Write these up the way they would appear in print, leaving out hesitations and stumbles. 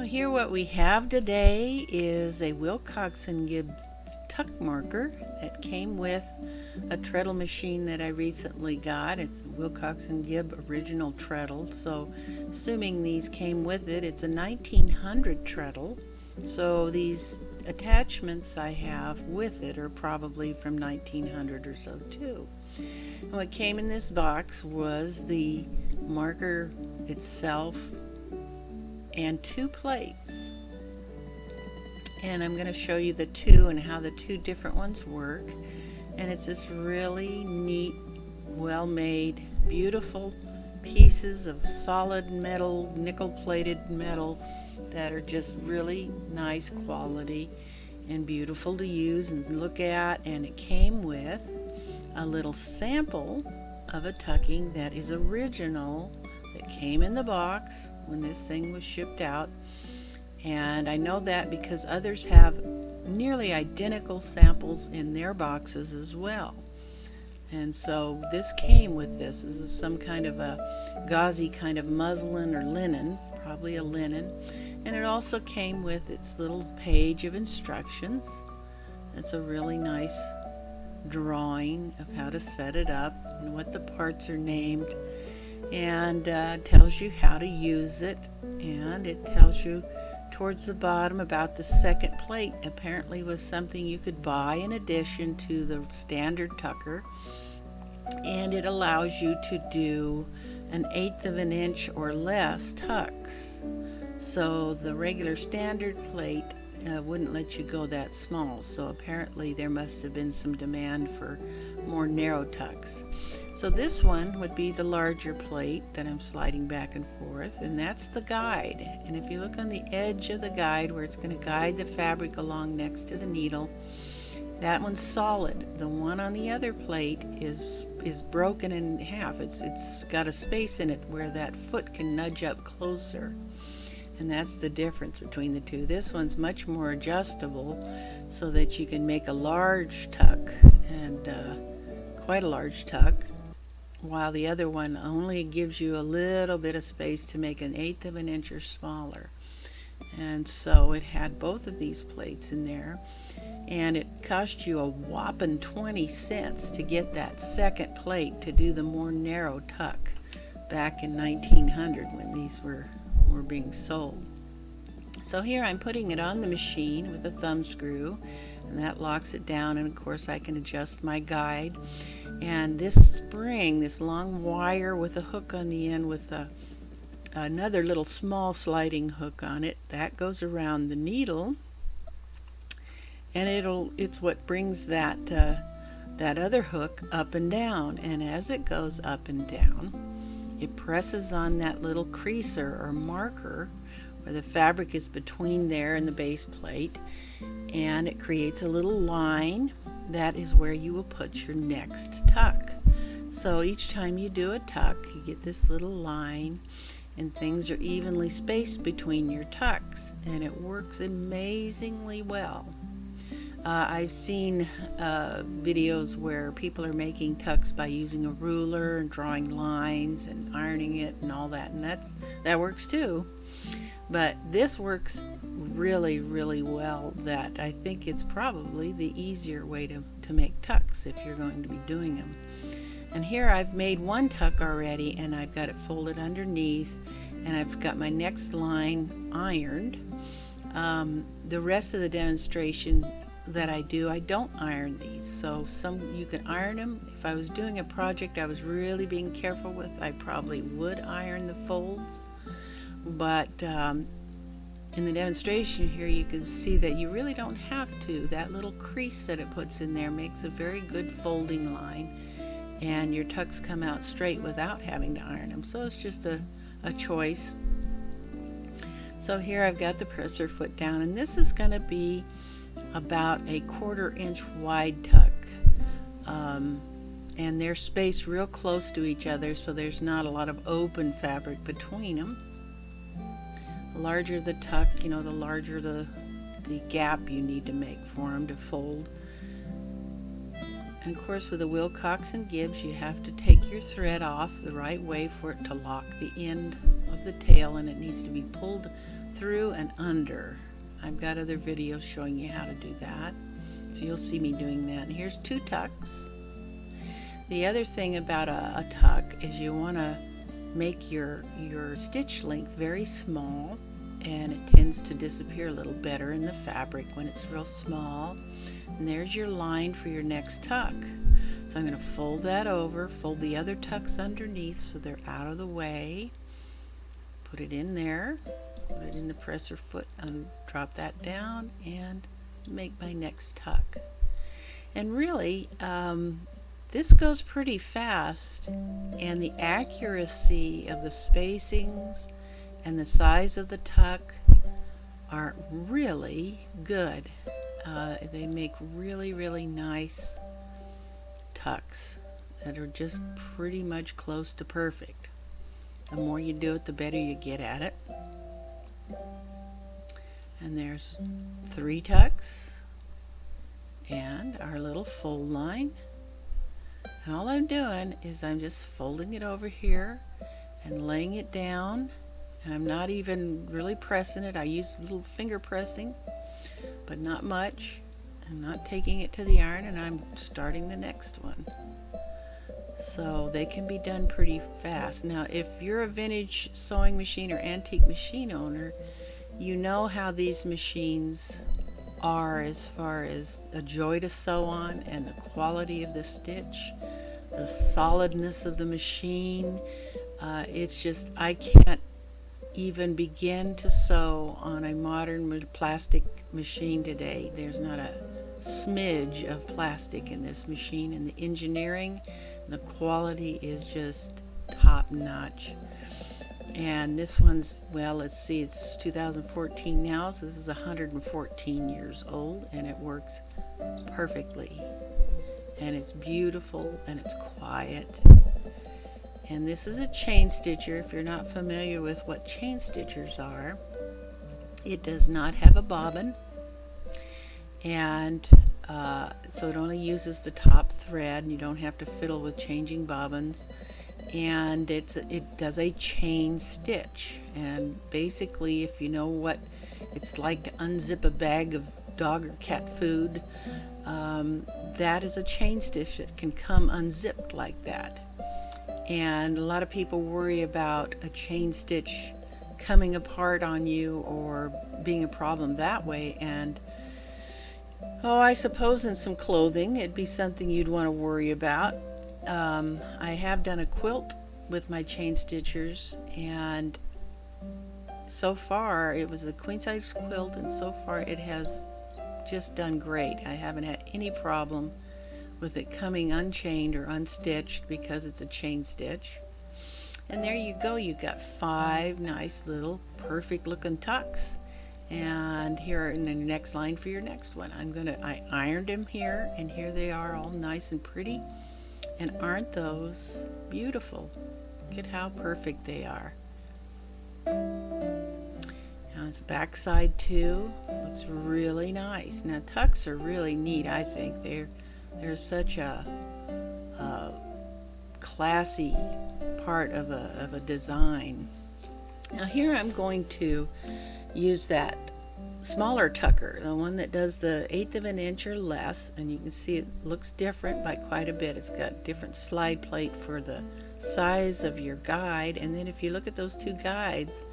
Here what we have today is a Willcox Gibbs Tuck Marker that came with a treadle machine that I recently got. It's a Willcox Gibbs original treadle, so assuming these came with it, it's a 1900 treadle, so these attachments I have with it are probably from 1900 or so too. And what came in this box was the marker itself and two plates, and I'm going to show you the two and how the two different ones work. And it's this really neat, well made, beautiful pieces of solid metal, nickel plated metal that are just really nice quality and beautiful to use and look at. And it came with a little sample of a tucking that is original, that came in the box when this thing was shipped out. And I know that because others have nearly identical samples in their boxes as well. And so this came with this. This is some kind of a gauzy kind of muslin or linen, probably a linen. And it also came with its little page of instructions. It's a really nice drawing of how to set it up and what the parts are named, and tells you how to use it, and it tells you towards the bottom about the second plate. Apparently was something you could buy in addition to the standard tucker, and it allows you to do 1/8 of an inch or less tucks. So the regular standard plate wouldn't let you go that small, so apparently there must have been some demand for more narrow tucks. So this one would be the larger plate that I'm sliding back and forth, and that's the guide. And if you look on the edge of the guide where it's going to guide the fabric along next to the needle, that one's solid. The one on the other plate is broken in half. It's got a space in it where that foot can nudge up closer. And that's the difference between the two. This one's much more adjustable so that you can make a large tuck, and quite a large tuck, while the other one only gives you a little bit of space to make 1/8 of an inch or smaller. And so it had both of these plates in there, and it cost you a whopping 20 cents to get that second plate to do the more narrow tuck back in 1900 when these were being sold. So here I'm putting it on the machine with a thumb screw, and that locks it down, and of course I can adjust my guide. And this spring, this long wire with a hook on the end with another little small sliding hook on it, that goes around the needle, and it's what brings that other hook up and down. And as it goes up and down, it presses on that little creaser or marker where the fabric is between there and the base plate, and it creates a little line. That is where you will put your next tuck. So each time you do a tuck, you get this little line, and things are evenly spaced between your tucks, and it works amazingly well. I've seen videos where people are making tucks by using a ruler and drawing lines and ironing it and all that, and that works too. But this works really, really well, that I think it's probably the easier way to make tucks if you're going to be doing them. And here I've made one tuck already, and I've got it folded underneath, and I've got my next line ironed. The rest of the demonstration that I don't iron these, so you can iron them. If I was doing a project I was really being careful with, I probably would iron the folds, but in the demonstration here you can see that you really don't have to. That little crease that it puts in there makes a very good folding line, and your tucks come out straight without having to iron them, so it's just a choice. So here I've got the presser foot down, and this is going to be about a 1/4 inch wide tuck, and they're spaced real close to each other, so there's not a lot of open fabric between them. The larger the tuck, the larger the gap you need to make for them to fold. And of course with a Willcox Gibbs you have to take your thread off the right way for it to lock the end of the tail, and it needs to be pulled through and under. I've got other videos showing you how to do that, so you'll see me doing that. And here's 2 tucks. The other thing about a tuck is you want to make your stitch length very small, and it tends to disappear a little better in the fabric when it's real small. And there's your line for your next tuck. So I'm going to fold that over, fold the other tucks underneath so they're out of the way, put it in there, put it in the presser foot, and drop that down and make my next tuck. And really, this goes pretty fast, and the accuracy of the spacings and the size of the tuck are really good. They make really, really nice tucks that are just pretty much close to perfect. The more you do it, the better you get at it. And there's 3 tucks and our little fold line. And all I'm doing is I'm just folding it over here and laying it down, and I'm not even really pressing it. I use a little finger pressing, but not much. I'm not taking it to the iron, and I'm starting the next one. So they can be done pretty fast. Now, if you're a vintage sewing machine or antique machine owner, you know how these machines are as far as a joy to sew on and the quality of the stitch, the solidness of the machine. It's just, I can't even begin to sew on a modern plastic machine today. There's not a smidge of plastic in this machine, and the engineering, the quality is just top notch. And this one's, well, let's see, it's 2014 now, so this is 114 years old, and it works perfectly. And it's beautiful, and it's quiet. And this is a chain stitcher. If you're not familiar with what chain stitchers are, it does not have a bobbin, and so it only uses the top thread, and you don't have to fiddle with changing bobbins. And it does a chain stitch, and basically, if you know what it's like to unzip a bag of dog or cat food, that is a chain stitch that can come unzipped like that. And a lot of people worry about a chain stitch coming apart on you or being a problem that way, and I suppose in some clothing it'd be something you'd want to worry about. I have done a quilt with my chain stitchers, and so far it was a queen size quilt, and so far it has just done great. I haven't had any problem with it coming unchained or unstitched because it's a chain stitch. And there you go, you got 5 nice little perfect looking tucks. And here in the next line for your next one, I ironed them here, and here they are, all nice and pretty. And aren't those beautiful? Look at how perfect they are. Now it's backside too. Looks really nice. Now tucks are really neat, I think. They're such a classy part of a design. Now here I'm going to use that smaller tucker, the one that does the 1/8 of an inch or less, and you can see it looks different by quite a bit. It's got different slide plate for the size of your guide, and then if you look at those 2 guides,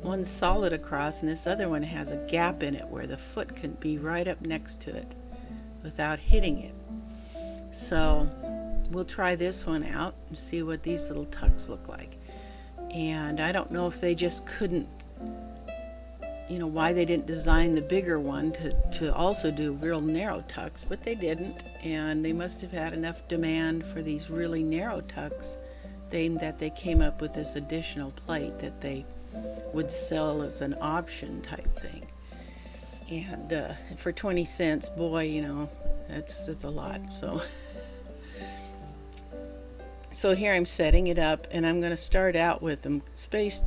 one's solid across and this other one has a gap in it where the foot can be right up next to it without hitting it. So we'll try this one out and see what these little tucks look like. And I don't know if they just couldn't, why they didn't design the bigger one to also do real narrow tucks, but they didn't, and they must have had enough demand for these really narrow tucks that they came up with this additional plate that they would sell as an option type thing. And for 20 cents, boy, that's a lot. So here I'm setting it up, and I'm going to start out with them spaced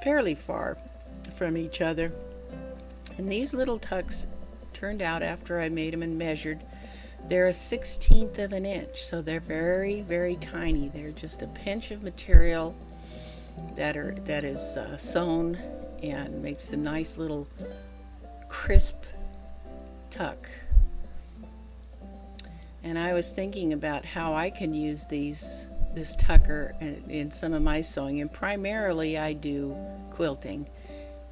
fairly far from each other. And these little tucks turned out, after I made them and measured, they're 1/16 of an inch, so they're very, very tiny. They're just a pinch of material that is sewn and makes a nice little crisp tuck. And I was thinking about how I can use this tucker in some of my sewing, and primarily I do quilting.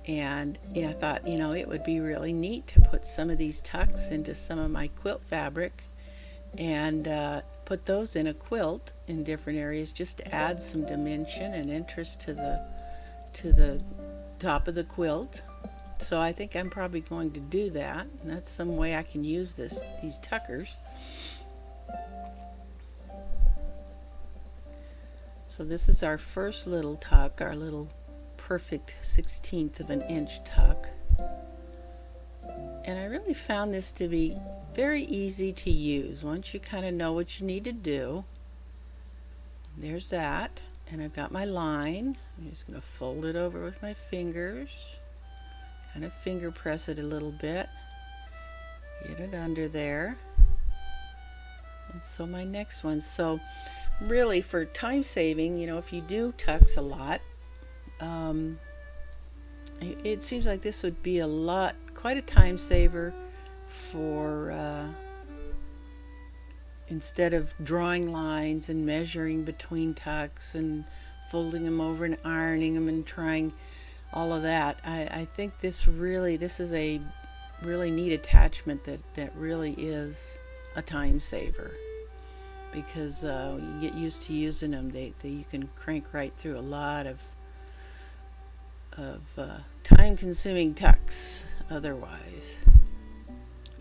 And yeah, I thought, it would be really neat to put some of these tucks into some of my quilt fabric and put those in a quilt in different areas, just to add some dimension and interest to the top of the quilt. So I think I'm probably going to do that, and that's some way I can use these tuckers. So this is our first little tuck, our little perfect 1/16 of an inch tuck. And I really found this to be very easy to use once you kind of know what you need to do. There's that. And I've got my line. I'm just going to fold it over with my fingers. Kind of finger press it a little bit. Get it under there. And so my next one. So really, for time saving, if you do tucks a lot, it seems like this would be quite a time saver for instead of drawing lines and measuring between tucks and folding them over and ironing them and trying all of that. I think this is a really neat attachment that really is a time saver, because you get used to using them. You can crank right through a lot of time-consuming tucks otherwise.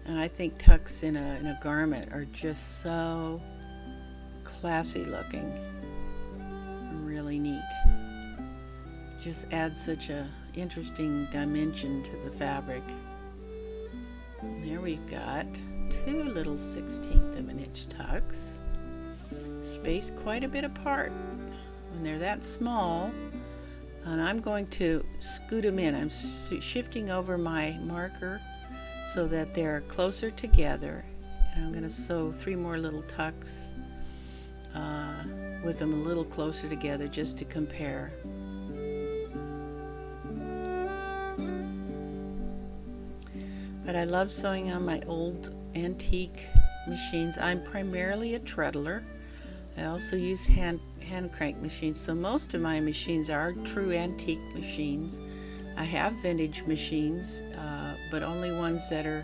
And I think tucks in a garment are just so classy looking, really neat. Just adds such a interesting dimension to the fabric. And there we've got two little 1/16 of an inch tucks, spaced quite a bit apart. When they're that small, and I'm going to scoot them in. I'm shifting over my marker so that they're closer together, and I'm going to sew 3 more little tucks with them a little closer together, just to compare. But I love sewing on my old antique machines. I'm primarily a treadler. I also use hand crank machines, so most of my machines are true antique machines. I have vintage machines, but only ones that are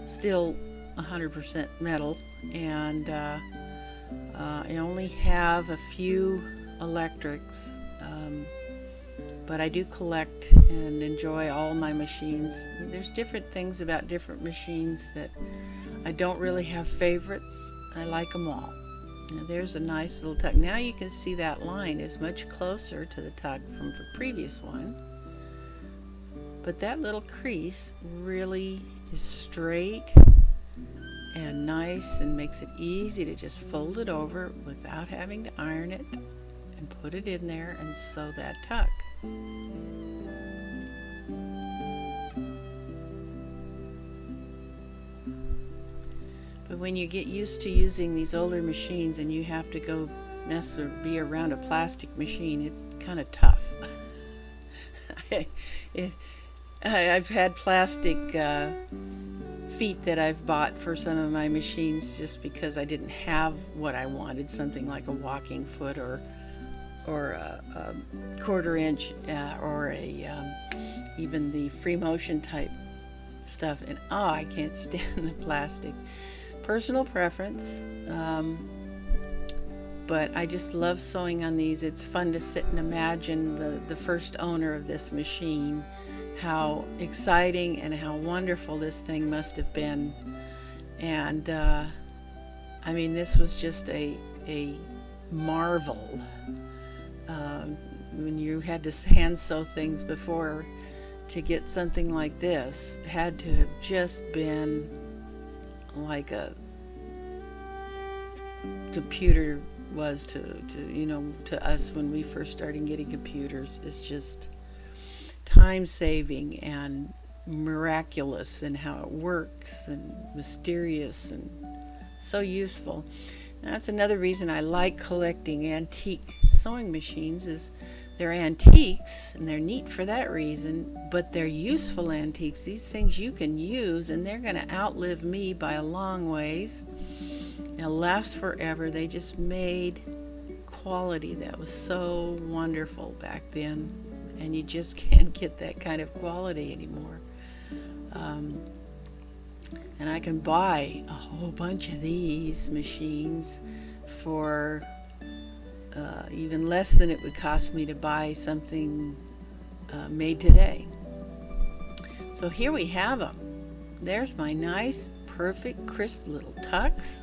still 100% metal, and I only have a few electrics, but I do collect and enjoy all my machines. There's different things about different machines that I don't really have favorites. I like them all. Now there's a nice little tuck. Now you can see that line is much closer to the tuck from the previous one. But that little crease really is straight and nice, and makes it easy to just fold it over without having to iron it, and put it in there and sew that tuck. But when you get used to using these older machines and you have to go mess or be around a plastic machine, it's kind of tough. I've had plastic feet that I've bought for some of my machines just because I didn't have what I wanted, something like a walking foot or a 1/4 inch or even the free motion type stuff, and I can't stand the plastic. Personal preference, but I just love sewing on these. It's fun to sit and imagine the first owner of this machine, how exciting and how wonderful this thing must have been. And I mean, this was just a marvel. When you had to hand sew things before, to get something like this had to have just been like a computer was to us when we first started getting computers. It's just time saving and miraculous in how it works, and mysterious and so useful. And that's another reason I like collecting antique sewing machines, is They're antiques, and they're neat for that reason, but they're useful antiques. These things you can use, and they're going to outlive me by a long ways. They'll last forever. They just made quality that was so wonderful back then, and you just can't get that kind of quality anymore. And I can buy a whole bunch of these machines for even less than it would cost me to buy something made today. So here we have them. There's my nice, perfect, crisp little tucks,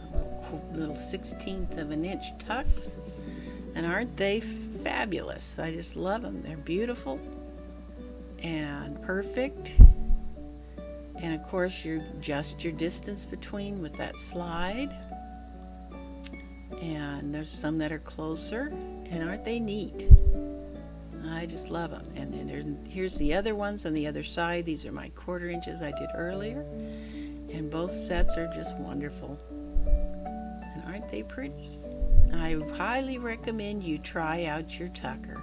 little 1/16 of an inch tucks. And aren't they fabulous? I just love them. They're beautiful and perfect. And of course, you adjust your distance between with that slide. And there's some that are closer, and aren't they neat? I just love them. And then here's the other ones on the other side. These are my 1/4 inches I did earlier, and both sets are just wonderful. And aren't they pretty? I highly recommend you try out your tucker.